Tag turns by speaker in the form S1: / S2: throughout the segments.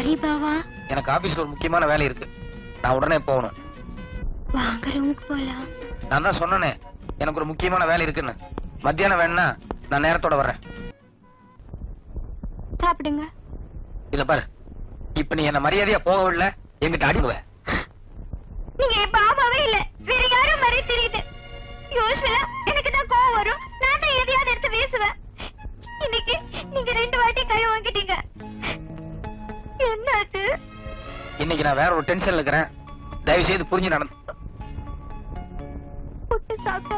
S1: சரி பாவா.
S2: எனக்கு ஆபீஸ்ல ஒரு முக்கியமான வேலை இருக்கு, நான் உடனே போகணும்.
S1: வாங்க ரூமுக்கு போலாம்.
S2: நான் தான் சொன்னனே எனக்கு ஒரு முக்கியமான வேலை இருக்குன்னு. மத்தியானம் வேணா நான் நேரத்தோட வர்றேன்.
S1: சாப்பிடுங்க.
S2: இல்ல பாரு, இப்ப நீ என்ன மரியாதையா போகவில்லை எங்கிட்ட அடிங்குவ.
S1: நீங்க என் பாபாவே இல்ல, வேற யாரும் மாதிரி தெரியுது. யூசுவலா எனக்கு தான் கோவம் வரும், நான் தான் எதையாவது எடுத்து வீசுவேன். இன்னைக்கு நீங்க 2 வாட்டி கை வாங்கிட்டீங்க. என்னாச்சு?
S2: இன்னைக்கு நான் வேற ஒரு டென்ஷன்ல இருக்கிறேன், தயவு செய்து புரிஞ்சு நடந்து.
S1: புட்டு சாப்பிட்டா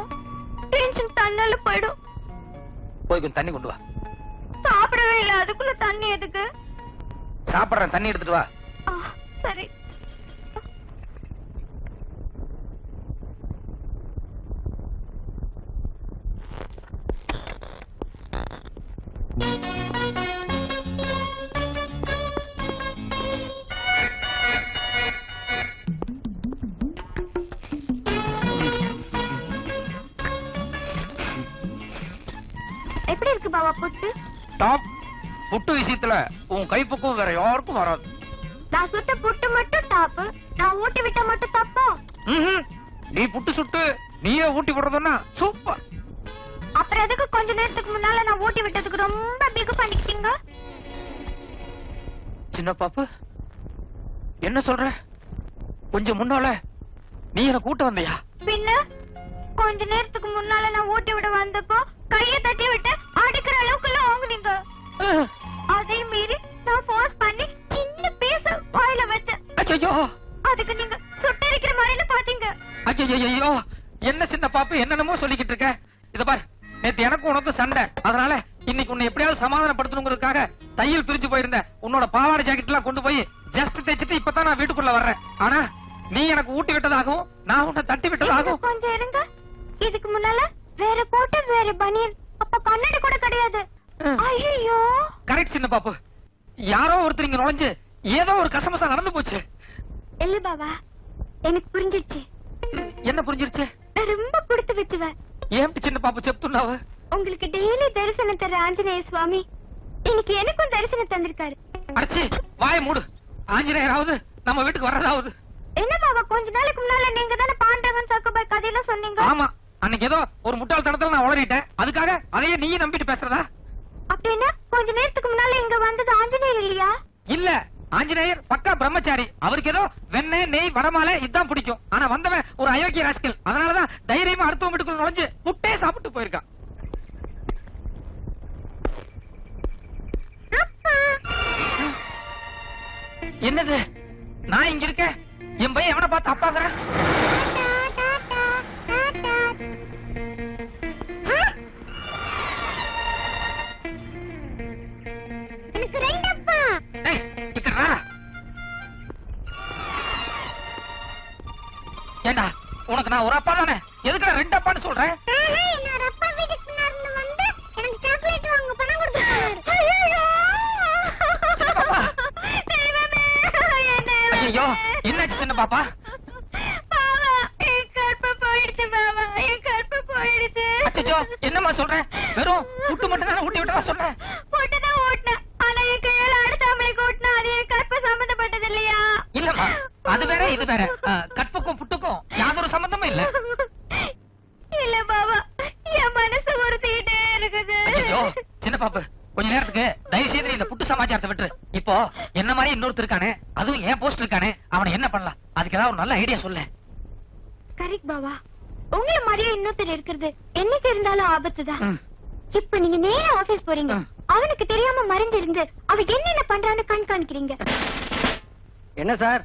S1: டென்ஷன் தன்னால போயிடும்.
S2: போய் கொஞ்சம் தண்ணி கொண்டு வா.
S1: சாப்பிடவே இல்ல, அதுக்குள்ள தண்ணி எதுக்கு?
S2: சாப்பிடுறேன், தண்ணி எடுத்துட்டு வா.
S1: சரி. எப்படி இருக்கு பாபா புட்டு?
S2: டாப். புட்டு விஷயத்துல உன் கைப்பக்கம் வேற யாருக்கும் வராது.
S1: நான் சுட்ட புட்டு மட்டும் டாப், நான் ஊட்டி விட்ட மட்டும் தப்பா?
S2: நீ புட்டு சுட்டு நீயே ஊட்டி விடுறதுன்னா சூப்பர்.
S1: அப்புறம் எதுக்கு கொஞ்ச நேரத்துக்கு முன்னால நான் ஊட்டி விட்டதுக்கு ரொம்ப பிகு பண்ணிக்கிட்டீங்க?
S2: சின்ன பாப்பு என்ன சொல்ற? கொஞ்சம் முன்னால நீ என்ன கூட்ட வந்தியா?
S1: பின்ன கொஞ்ச நேரத்துக்கு முன்னால நான் ஊட்டி விட வந்தப்போ கைய தட்டி விட்டு அடிக்கிற அளவுக்கு வாங்குனீங்க. அதே மீறி நான் ஃபோர்ஸ் பண்ணி சின்ன பீஸ் வாயில வச்சேன்.
S2: ஐயோ,
S1: அதுக்கு நீங்க சுட்டரிக்கிற மாதிரில பாத்தீங்க.
S2: ஐயோ, என்ன சின்ன பாப்பு என்னென்னமோ சொல்லிக்கிட்டு இருக்க? இத பாரு, நேத்து எனக்கு உனக்கு சண்டை, அதனால இன்னைக்கு உன்னை எப்படியாவது சமாதானப்படுத்தணுங்கிறதுக்காக தையல் பிரிச்சு போயிருந்த உன்னோட பாவாடை ஜாக்கெட் எல்லாம் கொண்டு போய் ஜஸ்ட் தைச்சிட்டு இப்பதான் நான் வீட்டுக்குள்ள வர்றேன். ஆனா நீ எனக்கு ஊட்டி விட்டதாகவும் நான் உன்னை தட்டி விட்டதாகவும்.
S1: கொஞ்சம் இருங்க, இதுக்கு முன்னால வேற கோட்டை வேற பனியன், அப்ப கண்ணாடி கூட கிடையாது. ஐயோ,
S2: கரெக்ட் சின்ன பாப்பு, யாரோ ஒருத்தர் இங்க நுழைஞ்சு ஏதோ ஒரு கசமசா நடந்து போச்சு.
S1: இல்ல பாபா, எனக்கு புரிஞ்சிருச்சு.
S2: என்ன புரிஞ்சிருச்சு?
S1: நான் ரொம்ப கொடுத்து வச்சுவேன்.
S2: ஏன் சின்ன பாப்பு చెప్తున్నావు?
S1: உங்களுக்கு டெய்லி தரிசனம் தர ஆஞ்சநேய சுவாமி இன்னைக்கு எனக்கும் தரிசனம் தந்திருக்காரு.
S2: அடச்சி வாய மூடு. ஆஞ்சநேயராவது நம்ம வீட்டுக்கு வர்றதாவது.
S1: என்ன பாபா, கொஞ்ச நாளைக்கு முன்னால நீங்க தானே பாண்டவன் சக்கபாய் கதையெல்லாம் சொன்னீங்க.
S2: ஆமா, அன்னைக்கு ஏதோ ஒரு முட்டாள் தடத்துல நான் உளறிட்டேன், அதுக்காக அதையே நீயே நம்பிட்டு பேசுறதா?
S1: அப்படின்னா கொஞ்ச நேரத்துக்கு முன்னால இங்க வந்தது ஆஞ்சநேயர் இல்லையா?
S2: இல்ல, ஆஞ்சநேயர் பக்கா பிரம்மச்சாரி. அவருக்கு ஏதோ வெண்ணெய் நெய் வடமாலை இதான் பிடிக்கும். ஆனா வந்தவன் ஒரு அயோக்கிய ராஸ்கல், அதனாலதான் தைரியமா அடுத்த வீட்டுக்குள்ள நுழைஞ்சு புட்டே சாப்பிட்டு போயிருக்கான். என்னது, நான் இங்க இருக்கேன், என் பையன் எவனை பார்த்து அப்பாங்கிறேன்? ஏண்டா, உனக்கு நான் ஒரு அப்பா தானே, எதுக்குடா 2 அப்பான்னு சொல்றேன்? ஐயோ, என்னாச்சு சின்ன பாப்பா? அச்சோ, என்னம்மா சொல்ற? வெறும் புட்டு மட்டும் தானே ஊட்டி விட்டதா சொன்னேன். இல்லம்மா, அது வேற இது வேற. கற்புக்கும் புட்டுக்கும் யாதொரு சம்பந்தமும் இல்ல.
S1: இல்ல பாபா, என் மனசு உறுத்திட்டே இருக்குது.
S2: ஐயோ சின்ன பாப்பு, கொஞ்ச நேரத்துக்கு தயவு செய்து இந்த புட்டு சமாச்சாரத்தை விட்டு. இப்போ என்ன மாதிரி இன்னொருத்தர் இருக்கானே, அதுவும் ஏன் போஸ்ட் இருக்கானே, அவனை என்ன பண்ணலாம்? அதுக்கு ஏதாவது ஒரு நல்ல ஐடியா சொல்ல.
S1: கரெக்ட் பாபா, உங்களை மாதிரியே இன்னொருத்தர் இருக்கிறது என்னைக்கு இருந்தாலும் ஆபத்துதான். இப்ப நீங்க நேரா ஆபீஸ் போறீங்க, அவனுக்கு தெரியாம மறைஞ்சிருந்து அவ என்னென்ன பண்றான்னு கண்காணிக்கிறீங்க.
S3: என்ன சார்,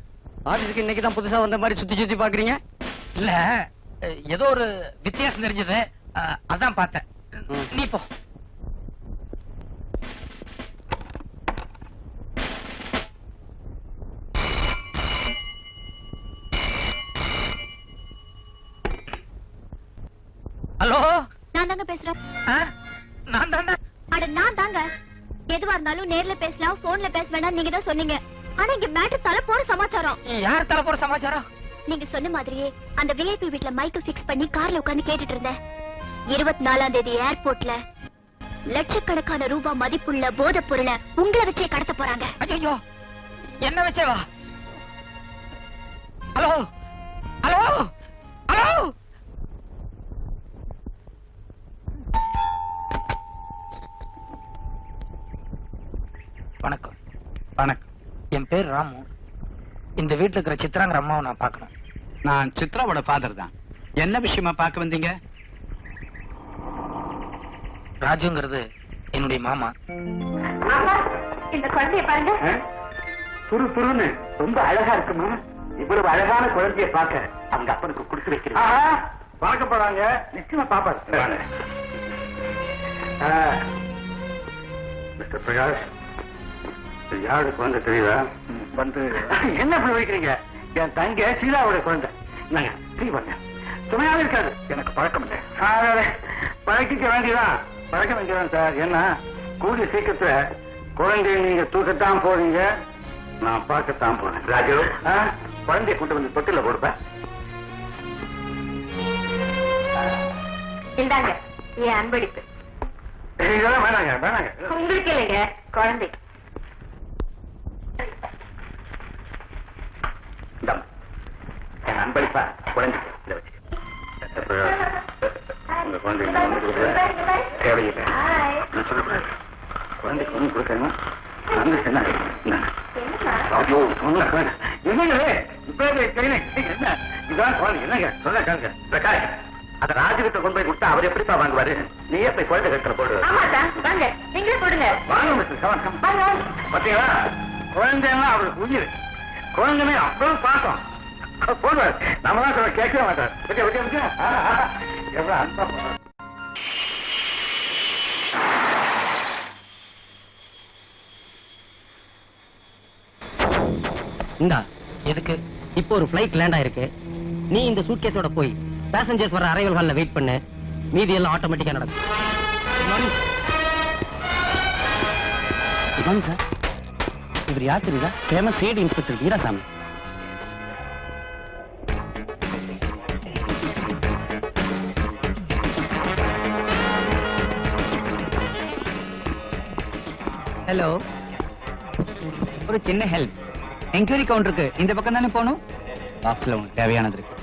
S3: ஆபீஸ்க்கு இன்னைக்கு தான் புதுசா வந்த மாதிரி சுத்தி சுத்தி பாக்குறீங்க?
S2: இல்ல, ஏதோ ஒரு வித்தியாசம் தெரிஞ்சது, அதான் பார்த்தேன். நீ போ. ஹலோ,
S1: நான் தாங்க பேசுறேன்.
S2: நான் தாண்டா.
S1: அட நான் தாங்க. எதுவா இருந்தாலும் நேர்ல பேசலாம், போன்ல பேச வேண்டாம் நீங்க தான் சொன்னீங்க. ஆனா இங்க மேட்டர் தலை போற சமாச்சாரம்.
S2: யார் தலை போற சமாச்சாரம்?
S1: நீங்க சொன்ன மாதிரியே அந்த விஐபி வீட்ல மைக்க பிக்ஸ் பண்ணி கார்ல உட்கார்ந்து கேட்டுட்டு இருந்தேன். 24ஆம் தேதி ஏர்போர்ட்ல லட்சக்கணக்கான ரூபாய் மதிப்புள்ள போதைப் பொருளை உங்களை வச்சே கடத்த போறாங்க.
S2: ஐயோ, என்ன வச்சே வா. Hello hello hello. வணக்கம்.
S4: வணக்கம்.
S2: என் பேர் ராமு. இந்த வீட்டுல இருக்கிற சித்ராங்கிற அம்மாவை நான் பார்க்கணும்.
S4: நான் சித்ராவோட ஃபாதர் தான். என்ன விஷயமா பார்க்க வந்தீங்க?
S2: ராஜுங்கிறது என்னுடைய மாமா.
S1: இந்த குழந்தைய பாருங்க.
S5: துரு துருன்னு ரொம்ப அழகா இருக்குமா? இவ்வளவு அழகான குழந்தைய பார்க்க அவங்க அப்பனுக்கு கொடுத்து வைக்கிறேன். பார்க்க போறாங்க, நிச்சயமா பாப்பாரு. மிஸ்டர் பிரகாஷ், யாரோட குழந்தை தெரியுதா? வந்து என்ன பண்ணி வைக்கிறீங்க? என் தங்க சீதாவோட குழந்தை. நாங்க சீ பண்ண சுமையாக இருக்காது, எனக்கு பழக்கம் இல்லை. பழக்கிக்க வேண்டியதான், பழக்க வேண்டியதான் சார். ஏன்னா கூடிய சீக்கிரத்துல குழந்தைய நீங்க தூக்கத்தான் போறீங்க, நான் பார்க்கத்தான் போறேன். ராஜு, குழந்தைய கொண்டு வந்து தொட்டில கொடுப்பேன்.
S1: இந்தாங்க என் அன்பளிப்பு.
S5: இதெல்லாம் வேணாங்க, வேணாங்க.
S1: உங்களுக்கு இல்லைங்க, குழந்தை.
S5: என் அன்பளிப்பா குழந்தைக்கு இதை வச்சு உங்க குழந்தை தேவையில்லை. நான் சொல்லக்கூடாது, குழந்தைக்கு ஒன்றும் கொடுக்கணும். இதுதான் குழந்தை. என்னங்க சொல்ல கேளுங்க. பிரகாஷ், அத ராஜுகிட்ட கொண்டு போய் கொடுத்தா அவர் எப்படிப்பா வாங்குவாரு? நீயே போய் குழந்தை கட்டுற போடு.
S1: வாங்க நீங்களே போடுங்க.
S5: வாங்க மிஸ்டர் சவன். பாத்தீங்களா, குழந்தைன்னா அவருக்கு உயிர். குழந்தைமே அவ்வளவு பாசம் போடுவார். நம்ம தான் சொல்ல கேட்க மாட்டார். எவ்வளவு அன்பா போடுவார்.
S3: இந்தா,
S2: எதுக்கு?
S3: இப்போ ஒரு ஃபிளைட் லேண்ட் ஆயிருக்கு. நீ இந்த சூட்கேஸோட போய் பேசஞ்சர்ஸ் வர அரைவல் ஹால்ல வெயிட் பண்ணு. மீதி எல்லாம் ஆட்டோமேட்டிக்கா நடக்கும். சார், இவர் யார் தெரியுதா? Famous CID inspector Veerasamy. Hello, ஒரு சின்ன ஹெல்ப். என்கொயரி கவுண்டருக்கு இந்த பக்கம் தானே போகணும். பாக்ஸ்ல உங்களுக்கு தேவையானது இருக்கு.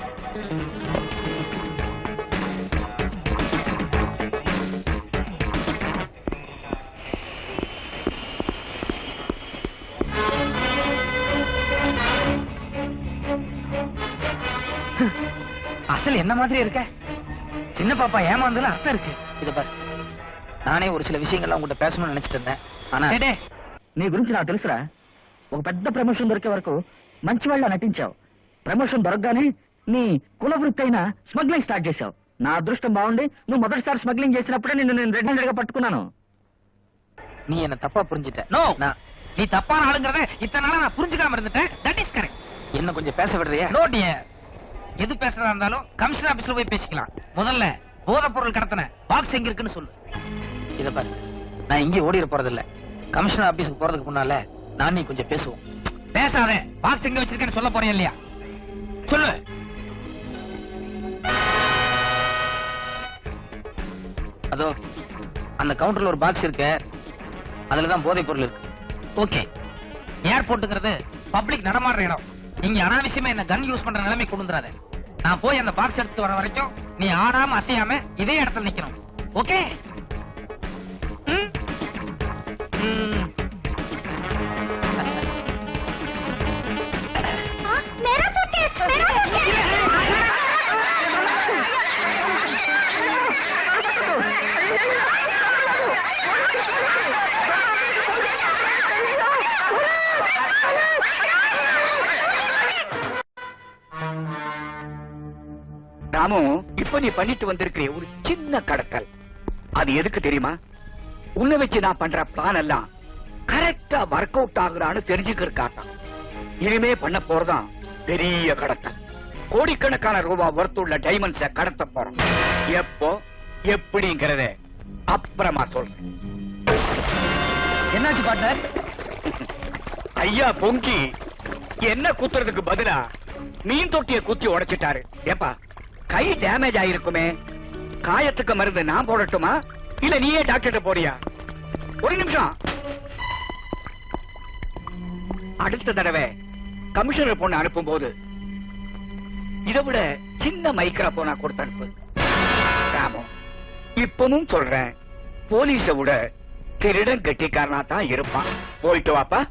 S2: அசல் என்ன மாதிரி இருக்க? சின்ன பாப்பா ஏமாந்ததுல அர்த்தம் இருக்கு. இத பாரு, நானே ஒரு சில விஷயங்கள்லாம் உங்ககிட்ட பேசணும்னு நினைச்சிட்டு இருந்தேன். ஆனா
S3: నీ గురించి నాకు తెలుసురా. ఒక పెద్ద ప్రమోషన్ దొరికే వరకు మంచి వాళ్ళ నటించావు. ప్రమోషన్ దొరకగానే నీ కుల వృత్తి అయిన స్మగ్లింగ్ స్టార్ట్ చేశావు. నా అదృష్టం బాగుండి నువ్వు మొదటిసారి స్మగ్లింగ్ చేసినప్పుడే నిన్ను నేను రెడ్ హ్యాండెడ్ గా పట్టుకున్నాను.
S2: நீ என்ன தப்பா புரிஞ்சிட்ட. நோ, நீ தப்பான ஆளுங்கறத இத்தனை நாளா நான் புரிஞ்சுக்காம இருந்துட்டேன். That is correct. என்ன கொஞ்சம் பேச விடுறியா? No dear. எது பேசுறதா இருந்தாலும் கமிஷனர் ஆபீஸ்ல போய் பேசிக்கலாம். முதல்ல போதைப் பொருள் கடத்தின பாக்ஸ் எங்க இருக்குன்னு சொல்லு. இத பாரு, நான் இங்கே ஓடிட போறது இல்ல. கமிஷனர் ஆபீஸ்க்கு போறதுக்கு முன்னால நான் நீ கொஞ்சம் பேசுவோம். பேசாதே. பாக்ஸ் எங்க வச்சிருக்கேன்னு சொல்ல போறேன் இல்லையா? சொல்லு. அதோ அந்த கவுண்டர்ல ஒரு பாக்ஸ் இருக்கு, அதுலதான் போதைப் பொருள் இருக்கு. ஓகே, ஏர்போர்ட்டுங்கிறது பப்ளிக் நடமாடுற இடம். இங்க அனாவசியமா என்ன கன் யூஸ் பண்ற நிலைமை கொண்டு வந்துடாத. நான் போய் அந்த பாக்ஸ் எடுத்து வர வரைக்கும் நீ ஆடாம அசையாம இதே இடத்துல நிக்கணும். ஓகே?
S1: मेरा सूटकेस, मेरा सूटकेस।
S5: ராமு, இப்ப நீ பண்ணிட்டு வந்திருக்கிற ஒரு சின்ன கடத்தல், அது எதுக்கு தெரியுமா? உன்னை வச்சு நான் பண்ற பிளான் எல்லாம் கரெக்டா ஒர்க் அவுட் ஆகுறான்னு தெரிஞ்சுக்கிறதுக்காக. இனிமே பண்ண போறதான் பெரிய கடத்தல். கோடிக்கணக்கான ரூபாய் ஒர்த்துள்ள டைமண்ட்ஸ கடத்த போறோம். எப்போ எப்படிங்கறத அப்புறமா சொல்றேன்.
S3: என்னாச்சு பார்ட்னர்?
S5: ஐயா பொங்கி என்ன குத்துறதுக்கு பதிலா மீன் தொட்டிய குத்தி உடைச்சிட்டாரு. ஏப்பா, கை டேமேஜ் ஆயிருக்குமே, காயத்துக்கு மருந்து நான் போடட்டுமா இல்ல நீயே டாக்டர் போறியா? ஒரு நிமிஷம்.
S4: அடுத்த தடவை கமிஷனர் பொண்ணு அனுப்பும் போது இதை விட சின்ன மைக்ரா போனா கொடுத்து அனுப்பு. ராமு, இப்பவும் சொல்றேன், போலீஸ விட திருடன் கெட்டிக்காரனா தான் இருப்பான். போயிட்டு வாப்பா.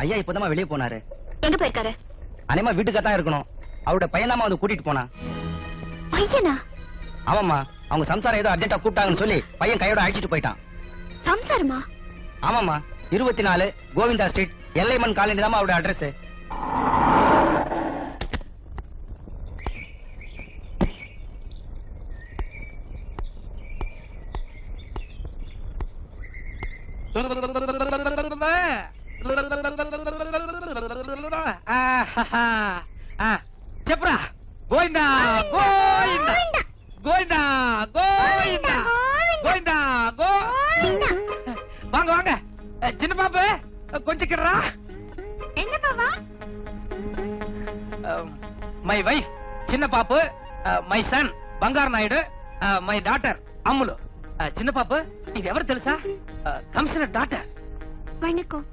S3: ஐயா இப்பதான் வெளியே போனாரு.
S1: எங்க போயிருக்காரு?
S3: அனிமா வீட்டுக்கு தான் இருக்கணும். அவரோட பையனாமா வந்து கூட்டிட்டு போனா.
S1: பையனா?
S3: ஆமாம்மா, அவங்க சம்சாரம் ஏதோ அர்ஜென்ட்டா கூப்பிட்டாங்கன்னு சொல்லி பையன் கையோட அழைச்சிட்டு போயிட்டான்.
S1: சம்சாரமா?
S3: ஆமாம்மா, 24 கோவிந்தா ஸ்ட்ரீட், எல்லைமன் காலனி தான் அவரோட அட்ரஸ்.
S2: చెప్పురా. గోవిందా గోవిందా గోవిందా గోవిందా గోవిందా గోవిందా. வாங்க வாங்க. சின்ன பாப்பு கொஞ்சம் கிடறா.
S1: என்ன பாப்பா?
S2: மை வைஃப் சின்ன பாப்பு, மை சன் బంగారు నాయుడు, మై డాటర్ అమ్ములు. చిన్న పాపు ఇది ఎవరు తెలుసా? Commissioner daughter.
S1: வணக்கம்.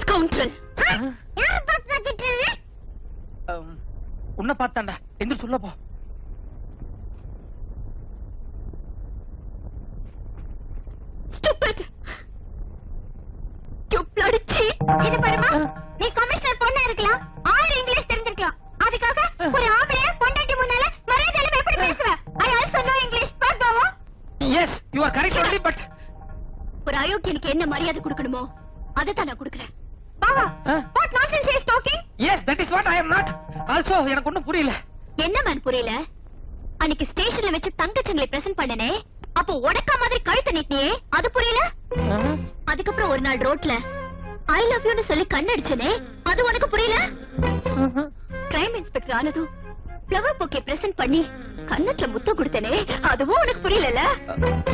S1: ஸ்கவுண்டரல். யார பாத்து திட்டுறீங்க?
S2: உன்னை பார்த்தாண்டா. எந்திர சொல்ல போ.
S1: Stupid. You bloody cheat. இது பாருமா, நீ கமிஷனர் பொண்ணா இருக்கலாம், 6 இங்கிலீஷ் தெரிஞ்சிருக்கலாம். அதுக்காக ஒரு ஆம்பளைய பொண்டாட்டி முன்னால மரியாதையில எப்படி பேசுவ? I also know English. பாப்பாவா?
S2: Yes, you are correct only, but
S1: ஒரு அயோக்கியனுக்கு என்ன மரியாதை கொடுக்கணுமோ அதை தான் நான் கொடுக்கிறேன். பாவா, what nonsense he is talking?
S2: yes, that is what I am not. Also எனக்கு ஒண்ணும் புரியல.
S1: என்ன மேன் புரியல? அன்னைக்கு ஸ்டேஷன்ல வச்சு தங்கச்சங்களை பிரசன்ட் பண்ணனே, அப்போ உடக்கா மாதிரி கழுத்தை நீட்டியே, அது புரியல? அதுக்கப்புறம் ஒரு நாள் ரோட்ல ஐ லவ் யூன்னு சொல்லி கண்ணடிச்சனே, அது உனக்கு புரியல? கிரைம் இன்ஸ்பெக்டர் ஆனதும் ஃப்ளவர் பொக்கே பிரசன்ட் பண்ணி கண்ணத்துல முத்தம் கொடுத்தனே, அதுவும் உனக்கு புரியல?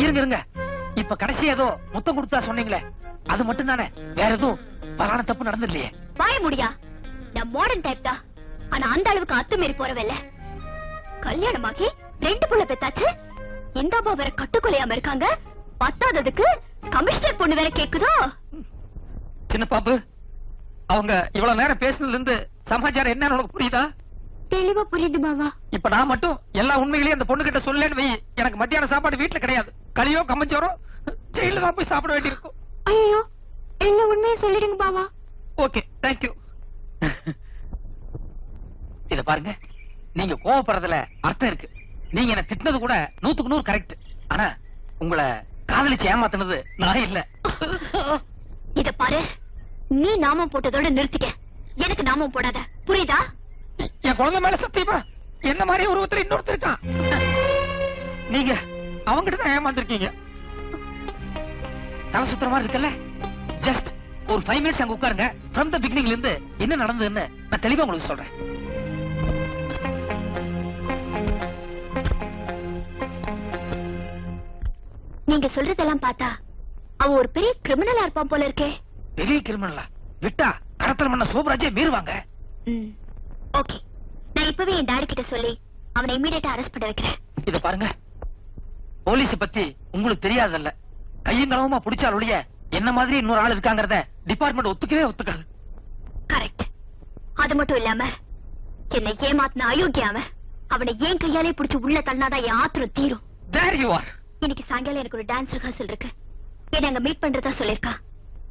S2: இருங்க இருங்க, இப்ப கடைசி ஏதோ முத்தம் கொடுத்தா சொன்னீங்களே, அது மட்டும் தானே, வேற எதுவும் பலான தப்பு நடந்துடலையே?
S1: வாய முடியா, நான் மாடர்ன் டைப் தான், ஆனா அந்த அளவுக்கு அத்துமீறி போறவல்ல. கல்யாணமாகி 2 புள்ள பெத்தாச்சு, இந்த அம்மா வேற கட்டுக்கொலையாம இருக்காங்க, பத்தாததுக்கு கமிஷனர் பொண்ணு வேற கேக்குதோ?
S2: சின்ன பாப்பு, அவங்க இவ்வளவு நேரம் பேசுனதுல இருந்து சமாச்சாரம் என்னன்னு உனக்கு புரியுதா?
S1: தெளிவா புரியுது பாவா.
S2: இப்ப நான் மட்டும் எல்லா உண்மைகளையும் அந்த பொண்ணு கிட்ட சொல்லலன்னு வை, எனக்கு மத்தியான சாப்பாடு வீட்டுல கிடையாது. களியோ கம்மச்சோரோ ஜெயில தான் போய் சாப்பிட வேண்டியிருக்கும்.
S1: ஐயோ, எல்லா உண்மையை சொல்லிடுங்க பாவா.
S2: Okay, thank you. இத பாருங்க, நீங்க கோவப்படுறதுல அர்த்தம் இருக்கு. நீங்க என்ன திட்டினது கூட 100க்கு 100 கரெக்ட். ஆனா உங்களை காதலிச்சு ஏமாத்தினது நான் இல்ல.
S1: இத பாரு, நீ நாமம் போட்டதோட நிறுத்திக்க, எனக்கு நாமம் போடாத, புரியுதா?
S2: என் குழந்தை மேல சத்தியமா என்ன மாதிரி உருவத்துல இன்னொருத்தர் இருக்கான். நீங்க அவங்கிட்ட தான் ஏமாந்துருக்கீங்க. தலை சுத்துற மாதிரி இருக்குல்ல? ஜஸ்ட் ஒரு 5 மினிட்ஸ் அங்க உட்காருங்க. ஃப்ரம் த பிகினிங்ல இருந்து என்ன நடந்ததுன்னு நான் தெளிவா உங்களுக்கு சொல்றேன்.
S1: நீங்க சொல்றதெல்லாம் பார்த்தா அவ ஒரு பெரிய கிரிமினலா இருப்பான் போல இருக்கே.
S2: பெரிய கிரிமினலா? விட்டா கடத்தல் பண்ண சோபராஜே மீறுவாங்க.
S1: ஓகே, நான் இப்பவே என் டாடி கிட்ட சொல்லி அவனை இமிடியேட்டா அரெஸ்ட் பண்ண வைக்கிறேன்.
S2: இத பாருங்க, போலீஸ் பத்தி உங்களுக்கு தெரியாதல்ல, கையங்களவுமா புடிச்சால் ஒழிய என்ன மாதிரி இன்னொரு ஆள் இருக்காங்கறத டிபார்ட்மெண்ட் ஒத்துக்கவே ஒத்துக்காது.
S1: கரெக்ட். அது மட்டும் இல்லாம என்னை ஏமாத்தின அயோக்கியாவன், அவனை ஏன் கையாலே புடிச்சு உள்ள தள்ளினாதான் என் ஆத்திரம் தீரும்.
S2: There you are.
S1: இன்னைக்கு சாயங்காலம் எனக்கு ஒரு டான்ஸ் ரிஹர்சல் இருக்கு, என்ன அங்க மீட் பண்றதா சொல்லிருக்கான்.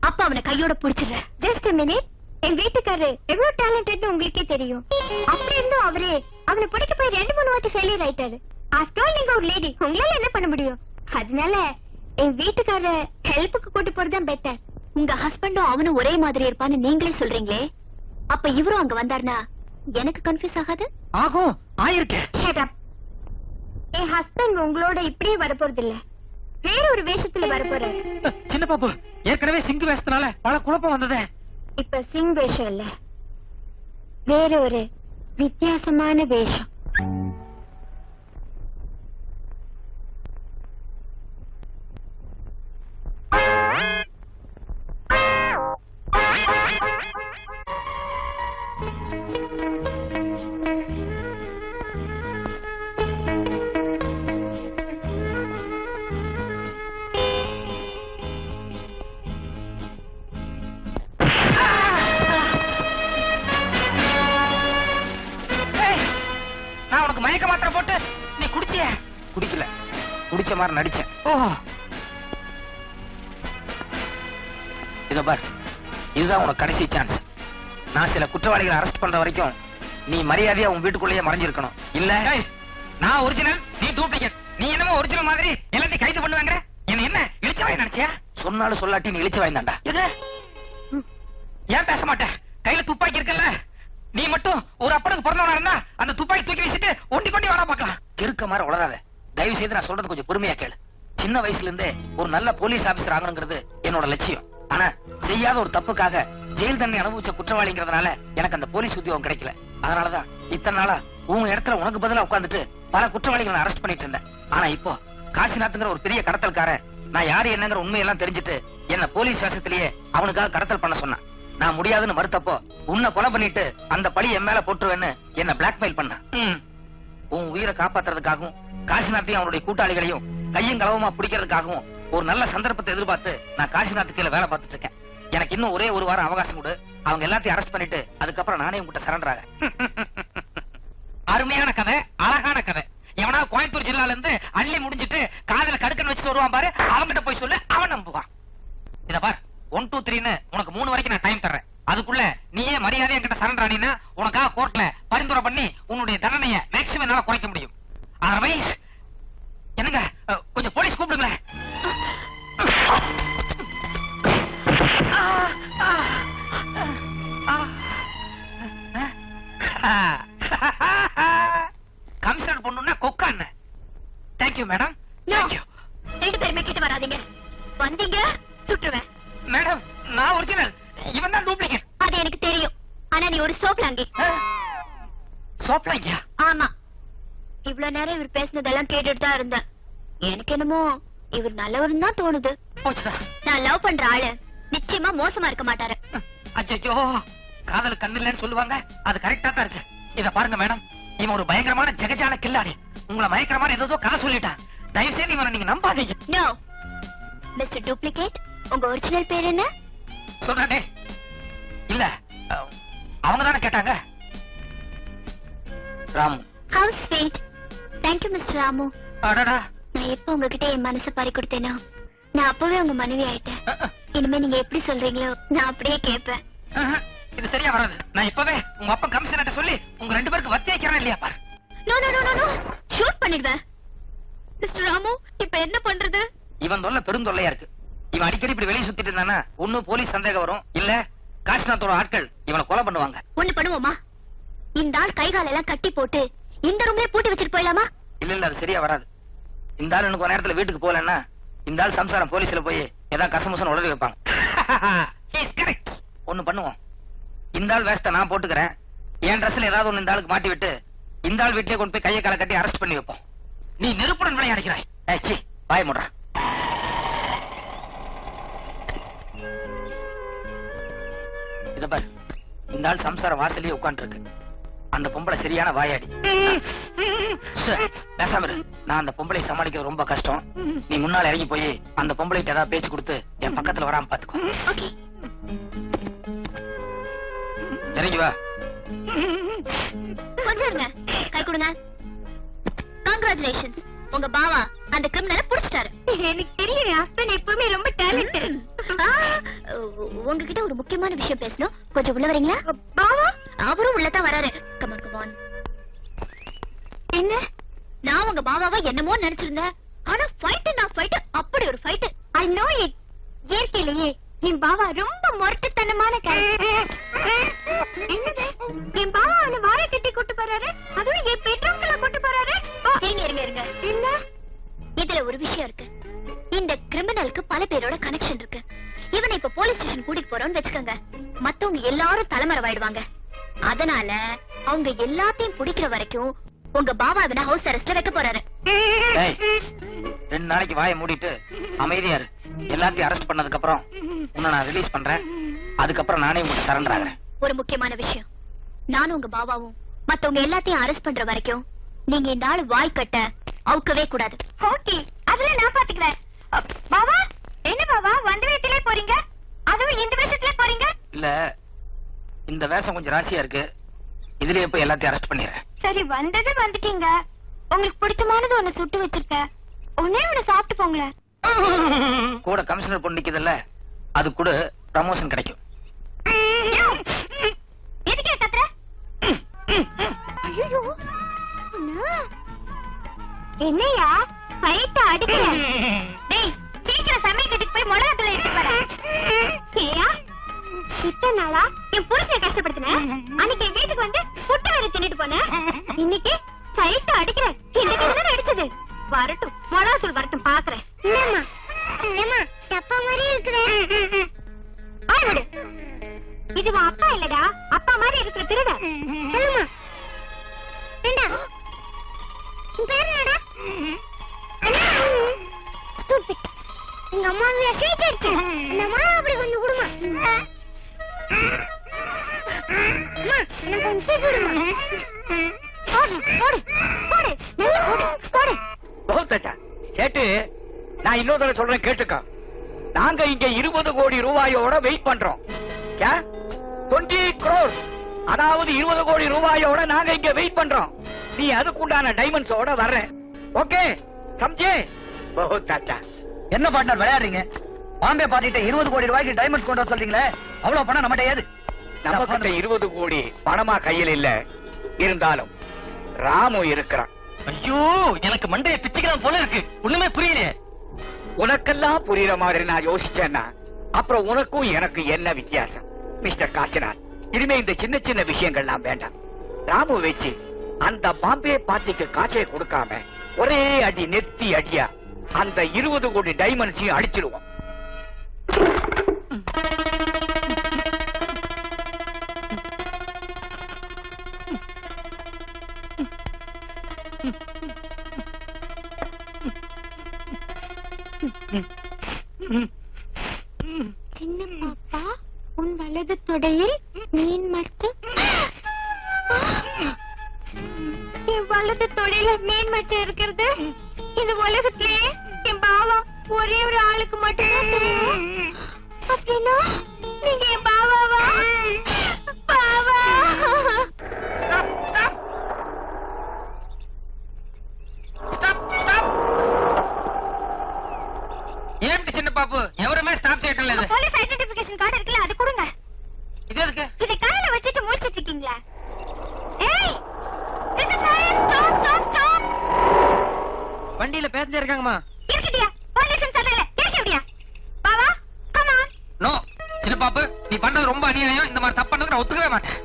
S1: அப்ப அவனை கையோட புடிச்சிடுறேன். Just a minute. என் வீட்டுக்காரரு எவ்வளவு டேலண்டட்னு உங்களுக்கே தெரியும். அப்படி இருந்தும் அவரே அவனை பிடிக்க போய் 2-3 வாட்டி ஃபெயிலியர் ஆயிட்டாரு. ஆஃப்டர் ஆல் நீங்க ஒரு லேடி, உங்களால என்ன பண்ண முடியும்? அதனால என் வீட்டுக்காரர ஹெல்ப்புக்கு கூட்டி போறதுதான் பெட்டர். உங்க ஹஸ்பண்டும் அவனும் ஒரே மாதிரி இருப்பான்னு நீங்களே சொல்றீங்களே, அப்ப இவரும் அங்க வந்தாருன்னா எனக்கு கன்ஃபியூஸ் ஆகாது?
S2: ஆகும், ஆயிருக்கேன்.
S1: Shut up. என் ஹஸ்பண்ட் உங்களோட இப்படியே வரப்போறது இல்ல, வேற ஒரு வேஷத்துல வரப்போறாரு.
S2: சின்ன பாப்பு, ஏற்கனவே சிங்கு வேஷத்தினால பல குழப்பம் வந்ததே.
S1: இப்ப சிங் வேஷம் இல்ல, வேற ஒரு வித்தியாசமான வேஷம்.
S2: குடிக்கல, குடிச்ச மாதிரி நடிச்சேன். இத பார், இதுதான் உனக்கு கடைசி சான்ஸ். நான் சில குற்றவாளிகளை அரெஸ்ட் பண்ற வரைக்கும் நீ மரியாதையா உன் வீட்டுக்குள்ளேயே மறைஞ்சிருக்கணும். இல்ல நான் ஒரிஜினல், நீ டூப்ளிகேட். நீ என்னமோ ஒரிஜினல் மாதிரி எல்லாத்தையும் கைது பண்ணுவாங்க. என்ன இழிச்சவாய் நினைச்சியா? சொன்னாலும் சொல்லாட்டி நீ இழிச்சவாய் தான்டா. ஏன் பேச மாட்டேன்? கையில துப்பாக்கி இருக்குல்ல, நீ மட்டும் ஒரு அப்பனுக்கு பிறந்தவனா இருந்தா அந்த துப்பாக்கி தூக்கி வீசிட்டு ஒண்டி கொண்டி வாடா பாக்கலாம். இருக்க மாதிரி உளராத. தயவு செய்து நான் சொல்றது கொஞ்சம் பொறுமையா கேளு. சின்ன வயசுல இருந்தே ஒரு நல்ல போலீஸ் ஆபீசர் ஆகணுங்கிறது என்னோட லட்சியம். ஆனா செய்யாத ஒரு தப்புக்காக ஜெயில் தண்டனை அனுபவிச்ச குற்றவாளிங்கிறதுனால எனக்கு அந்த போலீஸ் உத்தியோகம் கிடைக்கல. அதனாலதான் இத்தனை நாளா உன் இடத்துல உனக்கு பதிலா உட்கார்ந்துட்டு பல குற்றவாளிகளை அரெஸ்ட் பண்ணிட்டு இருந்தேன். ஆனா இப்போ காசிநாத்ங்கிற ஒரு பெரிய கடத்தல்காரன் நான் யாரு என்னங்கிற உண்மையெல்லாம் தெரிஞ்சுட்டு என்ன போலீஸ் வேஷத்திலேயே அவனுக்காக கடத்தல் பண்ண சொன்னான். நான் முடியாதுன்னு மறுத்தப்போ உன்னை கொலை பண்ணிட்டு அந்த பழி என் மேல போட்டுருவேன்னு என்ன பிளாக்மெயில் பண்ண. உன் உயிரை காப்பாத்துறதுக்காகவும் காசிநாத்தையும் அவனுடைய கூட்டாளிகளையும் கையும் களவுமா பிடிக்கிறதுக்காகவும் ஒரு நல்ல சந்தர்ப்பத்தை எதிர்பார்த்து நான் காசிநாத்து கீழே வேலை பார்த்துட்டு இருக்கேன். எனக்கு இன்னும் ஒரே ஒரு வாரம் அவகாசம் கொடு. அவங்க எல்லாத்தையும் அரெஸ்ட் பண்ணிட்டு அதுக்கப்புறம் நானே உங்ககிட்ட சரண்டர் ஆக. அருமையான கதை, அழகான கதை. எவனா கோயம்புத்தூர் ஜில்லால இருந்து அள்ளி முடிஞ்சிட்டு காதல கடுக்கன்னு வச்சுட்டு வருவான் பாரு, அவன்கிட்ட போய் சொல்லு, அவன் நம்புவான். இத பார், 1 2 3ன்னு உனக்கு 3 வரைக்கும் நான் டைம் தர்றேன். அதுக்குள்ள நீயே மரியாதை என்கிட்ட சரண்டர் ஆனீன்னா உனக்காக கோர்ட்ல பரிந்துரை பண்ணி உன்னுடைய தண்டனையை மேக்ஸிமம் என்னால குறைக்க முடியும். அதர்வைஸ் என்னங்க கொஞ்சம் போலீஸ் கூப்பிடுங்களேன். கமிஷனர் பொண்ணுன்னா கொக்கா என்ன? Thank you madam. தேங்க்யூ.
S1: 2 பேருமே கிட்ட வராதீங்க. வந்தீங்க சுற்றுவேன்.
S2: மேடம் நான் ஒரிஜினல், இவன் தான் டூப்ளிகேட்.
S1: அது எனக்கு தெரியும். ஆனா நீ ஒரு சோப்லாங்கி.
S2: சோப்லாங்கியா?
S1: ஆமா. இவ்வளவு நேரம் இவர் பேசினதெல்லாம் கேட்டுட்டு தான் இருந்தேன். எனக்கு என்னமோ இவர் நல்லவர்னு தான் தோணுது.
S2: போச்சுடா.
S1: நான் லவ் பண்ற ஆளு நிச்சயமா மோசமா இருக்க மாட்டாரு.
S2: அச்சோ, காதல் கண்ணு இல்லன்னு சொல்லுவாங்க, அது கரெக்டா தான் இருக்கு. இத பாருங்க மேடம், இவன் ஒரு பயங்கரமான ஜெகஜால கில்லாடி. உங்களை மயக்கிற மாதிரி ஏதோ கதை சொல்லிட்டான். தயவு செய்து இவனை நீங்க நம்பாதீங்க.
S1: நோ மிஸ்டர் டூப்ளிகேட், உங்க ஒரிஜினல் பேர் என்ன?
S2: சொல்றே இல்ல, அவங்க தானே கேட்டாங்க. Ramu.
S1: Have sweet. Thank you mister Ramu.
S2: அடடா,
S1: நான் எப்ப உங்ககிட்ட என் மனசை பறி கொடுத்தேனோ நான் அப்பவே உங்க மனைவி ஆயிட்டேன். இனிமே நீங்க எப்படி சொல்றீங்களோ நான் அப்படியே கேட்பேன்.
S2: இது சரியா வராது. நான் இப்பவே உங்க அப்பா கமிஷனர்ட்ட சொல்லி உங்க 2 பேருக்கு வத்தி வைக்கிறேன் இல்லையா பாரு.
S1: No no no no, shoot பண்ணிடுவேன். மிஸ்டர் ராமு, இப்ப என்ன பண்றது?
S2: இவன் தொல்லை பெருந்தொல்லையா இருக்கு. இவன் அடிக்கடி இப்படி வெளியே சுத்திட்டு இருந்தானா ஒண்ணு போலீஸ் சந்தேகம் வரும், இல்ல காசிநாத்தோட ஆட்கள் இவனை கொலை பண்ணுவாங்க.
S1: ஒண்ணு பண்ணுவோமா? இந்த ஆள் கைகால எல்லாம் கட்டி போட்டு இந்த ரூம்லயே பூட்டி வச்சிட்டு போயிடலாமா?
S2: இல்ல இல்ல, அது சரியா வராது. இந்த ஆள் எனக்கு ஒரு நேரத்துல வீட்டுக்கு போகலன்னா இந்த ஆள் சம்சாரம் போலீஸ்ல போய் ஏதாவது கசமுசன் உடனே வைப்பாங்க. ஒண்ணு பண்ணுவோம், இந்த ஆள் வேஸ்ட நான் போட்டுக்கிறேன். என் ட்ரெஸ்ல ஏதாவது ஒண்ணு இந்த ஆளுக்கு மாட்டி விட்டு இந்த ஆள் வீட்லயே கொண்டு போய் கையை காலை கட்டி அரெஸ்ட் பண்ணி வைப்போம். நீ நெருப்புடன் விளையாடுகிறாய். சி பாய் முடுறா. இத பாரு, இந்த ஆள் சம்சார வாசலே உட்கார்ந்து இருக்கு. அந்த பொம்பளை சரியான வாயாடி. பேசாம இரு. நான் அந்த பொம்பளை சமாளிக்கிறது ரொம்ப கஷ்டம். நீ முன்னால இறங்கி போய் அந்த பொம்பளைக்கு ஏதாவது பேச்சு கொடுத்து என் பக்கத்துல வராம பாத்துக்கோ. இறங்கி வா.
S1: கொஞ்சம் இருங்க, கை கொடுங்க. கங்க்ராச்சுலேஷன்ஸ், உங்க பாவா அந்த கிரிமினலை புடிச்சிட்டாரு. எனக்கு தெரியும், என் ஹஸ்பண்ட் எப்பவுமே ரொம்ப டேலண்டட். உங்ககிட்ட ஒரு முக்கியமான விஷயம் பேசணும், கொஞ்சம் உள்ள வரீங்களா? பாவா அவரும் உள்ளதான் வராரு. Come on come on. என்ன, நான் உங்க பாவாவா என்னமோ நினைச்சிருந்தேன். ஆனா ஃபைட் நான் ஃபைட், அப்படி ஒரு ஃபைட். I know it. இயற்கையிலேயே என் பாவா ரொம்ப முரட்டுத்தனமான கேரக்டர். என்னது, என் பாவா அவனை வாயை கட்டி கூட்டு போறாரு, அதுவும் என் பெட்ரூம்ல கூட்டு போறாரு. இருங்க இருங்க இருங்க, என்ன இதுல ஒரு விஷயம் இருக்கு. இந்த கிரிமினலுக்கு பல பேரோட கனெக்ஷன் இருக்கு. இவனை இப்ப போலீஸ் ஸ்டேஷன் கூட்டிட்டு போறோம்னு வெச்சுக்கோங்க, மத்தவங்க எல்லாரும் தலைமறைவாயிடுவாங்க. அதனால அவங்க எல்லாத்தையும் பிடிக்கிற வரைக்கும் உங்க பாவா இவனை ஹவுஸ் அரெஸ்ட்ல வைக்க போறாரு.
S2: 2 நாளைக்கு வாயை மூடிட்டு அமைதியா இரு. எல்லாத்தையும் அரெஸ்ட் பண்ணதுக்கு அப்புறம் உன்னை நான் ரிலீஸ் பண்றேன். அதுக்கப்புறம் நானே உங்களுக்கு சரண்டர் ஆகிறேன்.
S1: ஒரு முக்கியமான விஷயம், நானும் உங்க பாபாவும் மத்தவங்க எல்லாத்தையும் அரெஸ்ட் பண்ற வரைக்கும் நீங்க இந்த ஆளு வாய் கட்ட அவுக்கவே கூடாது. ஓகே, அதுல நான் பாத்துக்கிறேன். பாபா, என்ன பாபா வந்த வேஷத்திலே போறீங்க, அதுவும் இந்த வேஷத்திலே போறீங்க?
S2: இல்ல, இந்த வேஷம் கொஞ்சம் ராசியா இருக்கு. இதுலயே போய் எல்லாத்தையும் அரெஸ்ட் பண்ணிடுறேன்.
S1: சரி, வந்தது வந்துட்டீங்க, உங்களுக்கு பிடிச்சமானது ஒண்ணு சுட்டு வச்சிருக்கேன். ஒண்ணே ஒண்ணு சாப்பிட்டு போங்களேன்.
S2: கூட கமிஷனர் பொண்ணு நிக்குதுல்ல, அது கூட ப்ரமோஷன் கிடைக்கும்.
S1: எதுக்கே கத்துற? ஐயோ என்னையா ஃபைட் அடிக்கிற? டேய் சீக்கிரம் சமையல் கட்டுக்கு போய் மிளகாத்தூள் எடுத்து வர. ஏயா இத்தனை நாளா என் புருஷனை கஷ்டப்படுத்தினேன். அன்னைக்கு என் வீட்டுக்கு வந்து புட்டு வேற தின்னுட்டு போனேன். இன்னைக்கு ஃபைட் அடிக்கிற. இந்த கதை அடிச்சது வரட்டும், மிளகாத்தூள் வரட்டும் பாக்குறேன். என்னம்மா என்னம்மா அப்பா மாதிரி இருக்குதே. ஆய் விடு. இது உன் அப்பா இல்லடா, அப்பா மாதிரி இருக்கிற திருட. சொல்லுமா ஏண்டா பேர் என்னடா? ஸ்டூபிட். எங்க அம்மா சீக்கிரச்சு இந்த அம்மா அப்படி கொஞ்சம் கொடுமா. அம்மா எனக்கு கொஞ்சம் சீக்கிரம் கொடுமா. போடு போடு போடு நல்லா போடு போடு.
S4: பகுத்தச்சா சேட்டு, நான் இன்னொரு தடவை சொல்றேன் கேட்டுக்க. நாங்க இங்க 20 கோடி ரூபாயோட வெயிட் பண்றோம். 20 crores, அதாவது 20 கோடி ரூபாயோட நாங்க இங்க வெயிட் பண்றோம். நீ அதுக்குண்டான டைமண்ட்ஸோட வர்ற. ஓகே சம்ஜே? பகுத் அச்சா.
S3: என்ன பார்ட்னர் விளையாடுறீங்க? பாம்பே பார்ட்டிட்ட 20 கோடி ரூபாய்க்கு டைமண்ட்ஸ் கொண்டு வர சொல்றீங்களே, அவ்வளவு பணம் நம்மகிட்ட ஏது?
S4: நம்ம கிட்ட 20 கோடி பணமா கையில் இல்ல, இருந்தாலும் ராமு இருக்கிறான்.
S2: ஐயோ எனக்கு மண்டைய பிச்சுக்கலாம் போல இருக்கு. ஒண்ணுமே புரியலையே.
S4: உனக்கெல்லாம் புரியுற மாதிரி நான் யோசிச்சேன்னா அப்புறம் உனக்கும் எனக்கு என்ன வித்தியாசம்? மிஸ்டர் காசிநாத், இனிமே இந்த சின்ன சின்ன விஷயங்கள்லாம் வேண்டாம். ராமு வச்சு அந்த பாம்பே பார்ட்டிக்கு காசை கொடுக்காம ஒரே அடி நெத்தி அடியா அந்த 20 கோடி டைமண்ட்ஸையும் அடிச்சிடுவோம்.
S1: சின்ன பாப்பா, உன் வலது தொடையில் மீன் மட்டும். என் வலது தொடையில மீன் மச்சம் இருக்கிறது இந்த உலகத்திலேயே என் பாவா ஒரே ஒரு ஆளுக்கு மட்டும்தான் தெரியும். அப்படின்னா நீங்க என் பாவாவா? பாவா
S2: ஏன் சின்ன பாப்பு எவருமே ஸ்டாப் செய்யல.
S1: போலீஸ் ஐடென்டிஃபிகேஷன் கார்டு இருக்குல்ல, அது கொடுங்க.
S2: இது எதுக்கு?
S1: இதை கையில வச்சுட்டு முடிச்சிட்டு இருக்கீங்களா? ஏய் this is fire. Stop stop stop.
S2: வண்டியில பேசஞ்சர் இருக்காங்கம்மா.
S1: இருக்கடியா போலீஸ் சொல்லல கேக்கடியா? பாவா கம் ஆன்.
S2: நோ சின்ன பாப்பு, நீ பண்றது ரொம்ப அநியாயம். இந்த மாதிரி தப்பு பண்ணதுக்கு நான் ஒத்துக்கவே மாட்டேன்.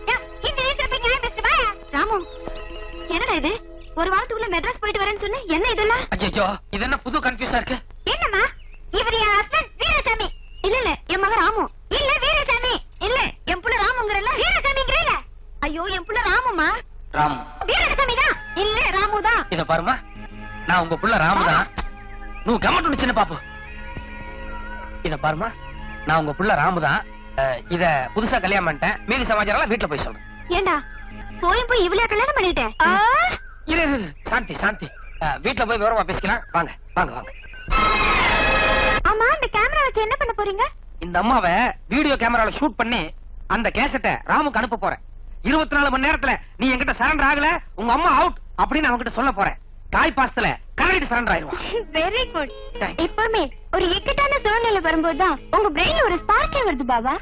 S1: இந்த நேரத்துல போய் நியாயம் பேசுற பாயா? ராமு என்னடா இது? ஒரு வாரத்துக்குள்ள மெட்ராஸ் போயிட்டு வரேன்னு சொன்ன, என்ன இதெல்லாம்?
S2: ஐயோ இது என்ன புது கன்ஃபியூஸா இருக்கு?
S1: என்னம்மா இவர் என் ஹஸ்பண்ட் வீரசாமி. இல்ல இல்ல என் மகன் ராமு. இல்ல வீரசாமி. இல்ல என் புள்ள ராமுங்கறல. வீரசாமிங்கறல. ஐயோ என் புள்ள ராமுமா.
S2: ராமு
S1: வீரசாமி தான். இல்ல ராமு தான்.
S2: இத பாருமா, நான் உங்க புள்ள ராமு தான். நீ கமெண்ட் சின்ன பாப்பு. இத பாருமா, நான் உங்க புள்ள ராமு தான். இத புதுசா கல்யாணம் பண்ணிட்டேன். மீதி சமாச்சாரம் எல்லாம் வீட்டுல போய் சொல்றேன்.
S1: ஏண்டா போய் இவ்வளவு கல்யாணம் பண்ணிட்டேன்?
S2: இரு சாந்தி சாந்தி, வீட்டுல போய் விவரமா பேசிக்கலாம். வாங்க வாங்க வாங்க.
S1: ஆமா இந்த கேமரா வச்சு என்ன பண்ண போறீங்க?
S2: இந்த அம்மாவை வீடியோ கேமரால ஷூட் பண்ணி அந்த கேசட்டை ராமுக்கு அனுப்ப போறேன். 24 மணி நேரத்துல நீ என்கிட்ட சரண்டர் ஆகல, உங்க அம்மா அவுட் அப்படின்னு அவன்கிட்ட சொல்ல போறேன். தாய் பாசத்துல கரெக்ட் சரண்டர் ஆயிடுவான்.
S1: Very good. எப்பவுமே ஒரு இக்கட்டான சூழ்நிலை வரும்போதுதான் உங்க பிரெயின்ல ஒரு ஸ்பார்க்கே வருது பாபா.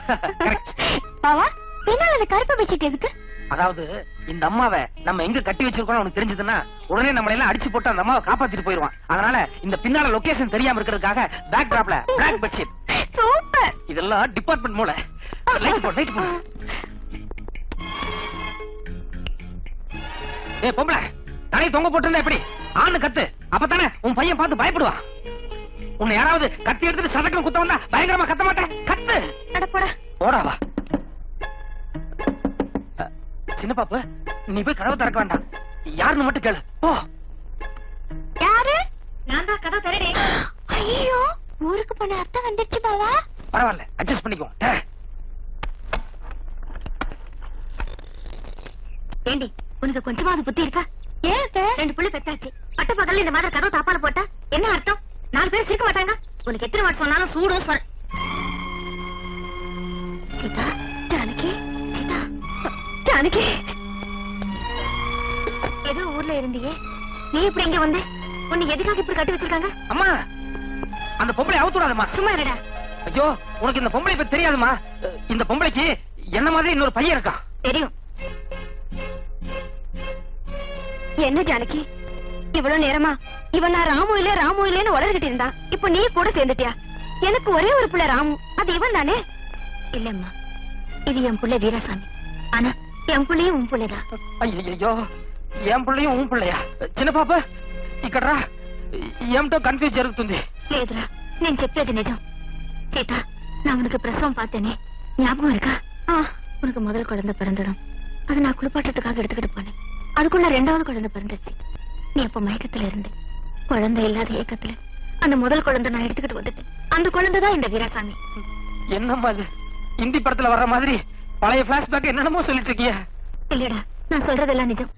S1: பாவா பின்னால அந்த கருப்பு பெட்ஷீட் எதுக்கு?
S2: அதாவது இந்த அம்மாவை நம்ம எங்க கட்டி வச்சிருக்கோம் அவனுக்கு தெரிஞ்சதுன்னா உடனே நம்மள எல்லாம் அடிச்சு போட்டு அந்த அம்மாவை காப்பாத்திட்டு போயிருவான். அதனால இந்த பின்னால லொகேஷன் தெரியாம இருக்கிறதுக்காக பேக் டிராப்ல பிளாக் பெட்ஷீட்.
S1: சூப்பர்.
S2: இதெல்லாம் டிபார்ட்மெண்ட் மூளை. லைட் போடு லைட் போடு. ஏய் பொம்பளை, தலை தொங்க போட்டிருந்தா எப்படி? ஆணு கத்து, அப்பதானே உன் பையன் பார்த்து பயப்படுவான். உன்னை யாராவது கத்தி எடுத்துட்டு சதக்கணும் குத்த வந்தா பயங்கரமா கத்த மாட்டேன். கத்து.
S1: அடப்போடா.
S2: போடாவா. சின்ன பாப்பு, நீ போய் கதவை திறக்க வேண்டாம். யாருன்னு மட்டும் கேளு. போ.
S1: யாரு? நான் தான் கதவை திறடே. ஐயோ ஊருக்கு போன அர்த்தம் வந்துருச்சு பாவா.
S2: பரவாயில்ல, அட்ஜஸ்ட் பண்ணிக்கோ.
S1: ஏண்டி உனக்கு கொஞ்சமாவது புத்தி இருக்கா? ஏன் 2 புள்ளி பெத்தாச்சு. பட்ட பகல்ல இந்த மாதிரி கதவு தாப்பால போட்டா என்ன அர்த்தம்? 4 பேர் சிரிக்க மாட்டாங்க. உனக்கு எத்தனை வாட் சொன்னாலும் சூடும் சொல். சீதா, ஜானகி, சீதா, ஜானகி. ஏதோ ஊர்ல இருந்தியே, நீ இப்படி இங்க வந்த உன்னை எதுக்காக இப்படி கட்டி வச்சிருக்காங்க?
S2: அம்மா அந்த பொம்பளை அவுத்துடாதம்மா.
S1: சும்மா இருடா.
S2: ஐயோ உனக்கு இந்த பொம்பளை பத்தி தெரியாதுமா. இந்த பொம்பளைக்கு என்ன மாதிரி இன்னொரு பையன் இருக்கா.
S1: தெரியும். என்ன ஜானகி இவ்வளவு நேரமா இவன் நான் ராமு இல்லன்னு வளர்கிட்டு இருந்தா இப்ப நீ கூட சேர்ந்துட்டியா? எனக்கு ஒரே ஒரு புள்ள ராமு, அது இவன் தானே? இல்லம்மா, இது என் புள்ள வீராசாமி. ஆனா என் புள்ளையும் உன் புள்ளைதான்.
S2: ஐயோ என் பிள்ளையும் உன் பிள்ளையா? చిన్న పాప ఇక్కడ ఏమిటో కన్ఫ్యూజ్ జరుగుతుంది.
S1: లేదురా, నేను చెప్పేది నిజం. సీత, நான் உனக்கு பிரசவம் பார்த்தேனே, ஞாபகம் இருக்கா? உனக்கு முதல் குழந்தை பிறந்ததும் அது நான் குளிப்பாட்டத்துக்காக எடுத்துக்கிட்டு போனேன். அதுக்குள்ள 2வது குழந்தை பிறந்துச்சு. நீ அப்ப மயக்கத்துல இருந்து குழந்தை இல்லாத ஏக்கத்துல அந்த முதல் குழந்தை நான் எடுத்துக்கிட்டு வந்துட்டேன். அந்த குழந்தை தான் இந்த வீராசாமி.
S2: என்னம்மா இது இந்தி படத்துல வர்ற மாதிரி பழைய பிளாஷ்பேக் என்னென்னமோ சொல்லிட்டு இருக்கிய?
S1: இல்லடா, நான் சொல்றதெல்லாம் நிஜம்.